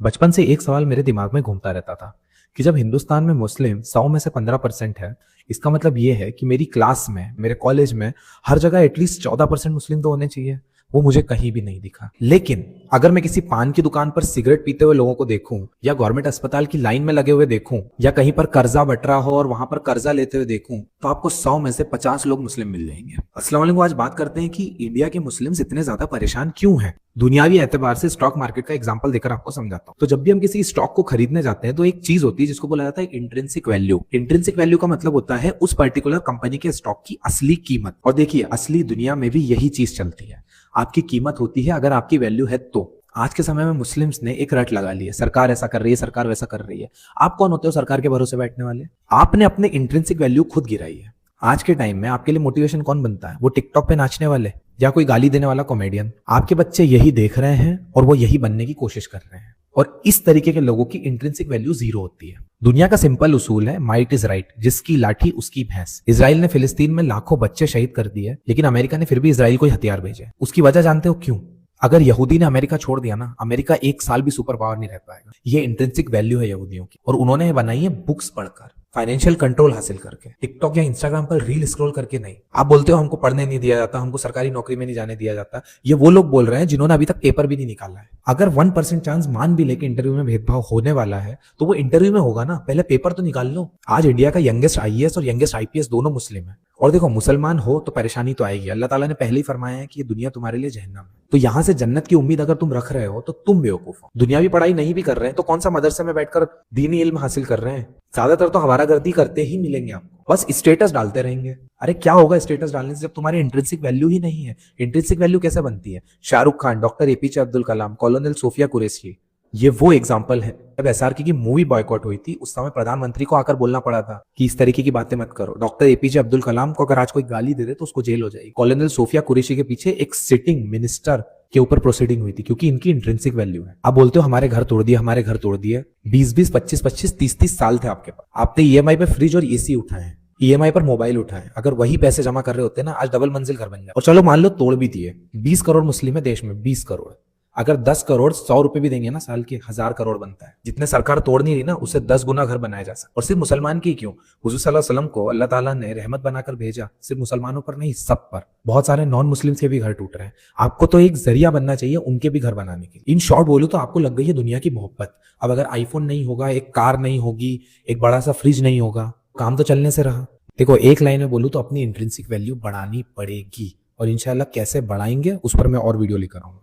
बचपन से एक सवाल मेरे दिमाग में घूमता रहता था कि जब हिंदुस्तान में मुस्लिम 100 में से 15% है, इसका मतलब ये है कि मेरी क्लास में, मेरे कॉलेज में हर जगह एटलीस्ट 14% मुस्लिम तो होने चाहिए। वो मुझे कहीं भी नहीं दिखा। लेकिन अगर मैं किसी पान की दुकान पर सिगरेट पीते हुए लोगों को देखूं, या गवर्नमेंट अस्पताल की लाइन में लगे हुए देखूं, या कहीं पर कर्जा बट रहा हो और वहां पर कर्जा लेते हुए देखूं, तो आपको 100 में से 50 लोग मुस्लिम मिल जाएंगे। अस्सलाम वालेकुम। आज बात करते हैं कि इंडिया के मुस्लिम्स इतने ज्यादा परेशान क्यों हैं। दुनियावी एतबार से स्टॉक मार्केट का एग्जांपल देकर आपको समझाता हूं। तो जब भी हम किसी स्टॉक को खरीदने जाते हैं तो एक चीज होती है जिसको बोला जाता है इंट्रिंसिक वैल्यू। इंट्रिंसिक वैल्यू का मतलब होता है उस पर्टिकुलर कंपनी के स्टॉक की असली कीमत। और देखिए, असली दुनिया में भी यही चीज चलती है। आपकी कीमत होती है अगर आपकी वैल्यू है तो। आज के समय में मुस्लिम्स ने एक रट लगा ली है, सरकार ऐसा कर रही है, सरकार वैसा कर रही है। आप कौन होते हो सरकार के भरोसे बैठने वाले? आपने अपने इंट्रिंसिक वैल्यू खुद गिराई है। आज के टाइम में आपके लिए मोटिवेशन कौन बनता है? वो टिकटॉक पे नाचने वाले या कोई गाली देने वाला कॉमेडियन? आपके बच्चे यही देख रहे हैं और वो यही बनने की कोशिश कर रहे हैं। और इस तरीके के लोगों की इंट्रिंसिक वैल्यू जीरो होती है। दुनिया का सिंपल उसूल है, माइट इज राइट, जिसकी लाठी उसकी भैंस। इजराइल ने फिलिस्तीन में लाखों बच्चे शहीद कर दिए, लेकिन अमेरिका ने फिर भी इजराइल को हथियार भेजे। उसकी वजह जानते हो क्यों? अगर यहूदी ने अमेरिका छोड़ दिया ना, अमेरिका एक साल भी सुपर पावर नहीं रह पाएगा। ये इंट्रिंसिक वैल्यू है यहूदियों की, और उन्होंने बनाई है बुक्स पढ़कर, फाइनेंशियल कंट्रोल हासिल करके, टिकटॉक या इंस्टाग्राम पर रील स्क्रॉल करके नहीं। आप बोलते हो हमको पढ़ने नहीं दिया जाता, हमको सरकारी नौकरी में नहीं जाने दिया जाता। ये वो लोग बोल रहे हैं जिन्होंने अभी तक पेपर भी नहीं निकाला है। अगर 1% चांस मान भी लेके इंटरव्यू में भेदभाव होने वाला है, तो वो इंटरव्यू में होगा ना, पहले पेपर तो निकाल लो। आज इंडिया का यंगेस्ट आईएएस और यंगेस्ट आईपीएस दोनों मुस्लिम है। और देखो, मुसलमान हो तो परेशानी तो आएगी। अल्लाह ताला ने पहले ही फरमाया है कि ये दुनिया तुम्हारे लिए जहन्नम है। तो यहां से जन्नत की उम्मीद अगर तुम रख रहे हो तो तुम बेवकूफ हो। दुनियावी पढ़ाई नहीं भी कर रहे हैं तो कौन सा मदरसे में बैठकर दीनी इल्म हासिल कर रहे हैं? ज्यादातर तो हवारागर्दी करते ही मिलेंगे आपको, बस स्टेटस डालते रहेंगे। अरे क्या होगा स्टेटस डालने से जब तुम्हारी इंट्रिंसिक वैल्यू ही नहीं है? इंट्रिंसिक वैल्यू कैसे बनती है? Shahrukh Khan, doctor APJ Abdul Kalam, कॉलोनल Sophia Qureshi, ये वो एग्जाम्पल है। जब एसआरके की मूवी बॉयकॉट हुई थी, उस समय प्रधानमंत्री को आकर बोलना पड़ा था कि इस तरीके की बातें मत करो। डॉक्टर एपीजे अब्दुल कलाम को अगर आज कोई गाली दे दे तो उसको जेल हो जाएगी। कॉलोनल सोफिया कुरैशी के पीछे एक सिटिंग मिनिस्टर के ऊपर प्रोसीडिंग हुई थी, क्योंकि इनकी इंट्रिंसिक वैल्यू है। आप बोलते हो हमारे घर तोड़ दिए, हमारे घर तोड़ दिए। 20-20, 25-25, 30-30 साल थे आपके पास, आपने ईएमआई पे फ्रिज और एसी उठाए, ईएमआई पर मोबाइल उठाए। अगर वही पैसे जमा कर रहे होते ना, आज डबल मंजिल घर बन जाए। और चलो मान लो तोड़ भी दिए। 20 करोड़ मुस्लिम है देश में, 20 करोड़। अगर 10 करोड़ 100 रुपए भी देंगे ना साल के, 1000 करोड़ बनता है। जितने सरकार तोड़ नहीं रही ना, उससे 10 गुना घर बनाया जा सकता। और सिर्फ मुसलमान की क्यों, हुजूर सल्लल्लाहु अलैहि वसल्लम को अल्लाह ताला ने रहमत बनाकर भेजा, सिर्फ मुसलमानों पर नहीं, सब पर। बहुत सारे नॉन मुस्लिम के भी घर टूट रहे हैं। आपको तो एक जरिया बनना चाहिए उनके भी घर बनाने के लिए। इन शॉर्ट बोलूं तो आपको लग गई है दुनिया की मोहब्बत। अब अगर आईफोन नहीं होगा, एक कार नहीं होगी, एक बड़ा सा फ्रिज नहीं होगा, काम तो चलने से रहा। देखो, एक लाइन में बोलूं तो अपनी इंट्रिंसिक वैल्यू बढ़ानी पड़ेगी, और इंशाल्लाह कैसे बढ़ाएंगे उस पर मैं और वीडियो लेकर आऊंगा।